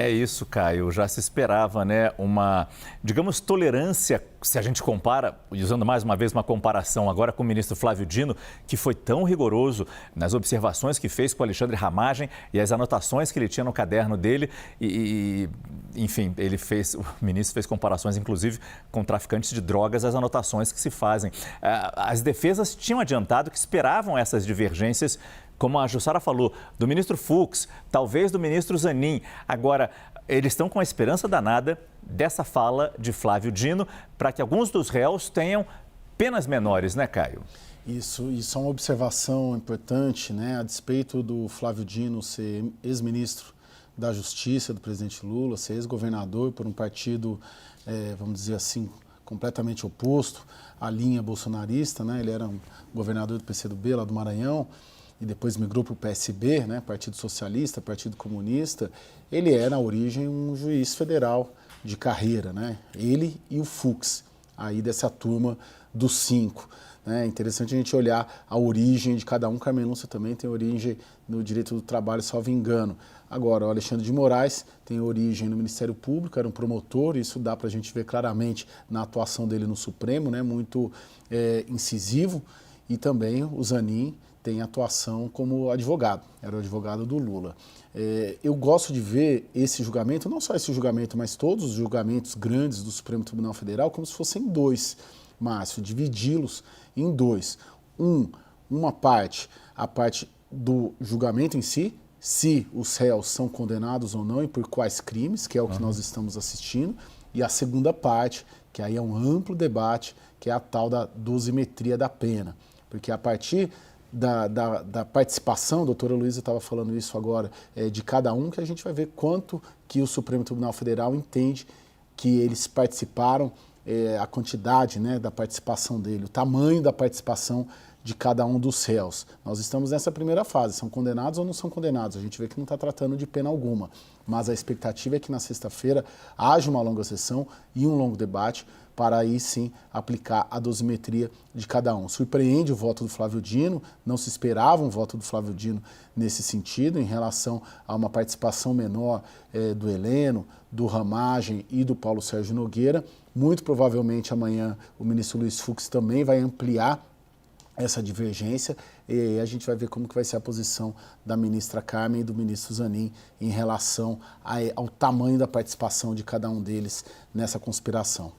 É isso, Caio. Já se esperava, né, uma, digamos, tolerância, se a gente compara, usando mais uma vez uma comparação agora com o ministro Flávio Dino, que foi tão rigoroso nas observações que fez com o Alexandre Ramagem e as anotações que ele tinha no caderno dele. Enfim, o ministro fez comparações, inclusive, com traficantes de drogas, as anotações que se fazem. As defesas tinham adiantado que esperavam essas divergências, como a Jussara falou, do ministro Fux, talvez do ministro Zanin. Agora, eles estão com a esperança danada dessa fala de Flávio Dino para que alguns dos réus tenham penas menores, né, Caio? Isso é uma observação importante, né? A despeito do Flávio Dino ser ex-ministro da Justiça do presidente Lula, ser ex-governador por um partido, vamos dizer assim, completamente oposto à linha bolsonarista, né? Ele era um governador do PCdoB lá do Maranhão, e depois migrou para o PSB, né, Partido Socialista, Partido Comunista. Ele é, na origem, um juiz federal de carreira, né? Ele e o Fux, aí dessa turma dos 5. É interessante a gente olhar a origem de cada um. Carmen Lúcia também tem origem no direito do trabalho, salvo engano. Agora, o Alexandre de Moraes tem origem no Ministério Público, era um promotor, isso dá para a gente ver claramente na atuação dele no Supremo, né, muito incisivo. E também o Zanin tem atuação como advogado, era o advogado do Lula. Eu gosto de ver esse julgamento, não só esse julgamento, mas todos os julgamentos grandes do Supremo Tribunal Federal, como se fossem dois, Márcio, dividi-los em dois. Uma parte, a parte do julgamento em si, se os réus são condenados ou não e por quais crimes, que é o que nós estamos assistindo, e a segunda parte, que aí é um amplo debate, que é a tal da dosimetria da pena. Porque a partir da participação, a doutora Luísa estava falando isso agora, de cada um, que a gente vai ver quanto que o Supremo Tribunal Federal entende que eles participaram, a quantidade, né, da participação dele, o tamanho da participação de cada um dos réus. Nós estamos nessa primeira fase, são condenados ou não são condenados? A gente vê que não está tratando de pena alguma, mas a expectativa é que na sexta-feira haja uma longa sessão e um longo debate para aí sim aplicar a dosimetria de cada um. Surpreende o voto do Flávio Dino, não se esperava um voto do Flávio Dino nesse sentido, em relação a uma participação menor do Heleno, do Ramagem e do Paulo Sérgio Nogueira. Muito provavelmente amanhã o ministro Luiz Fux também vai ampliar essa divergência e a gente vai ver como que vai ser a posição da ministra Carmen e do ministro Zanin em relação ao tamanho da participação de cada um deles nessa conspiração.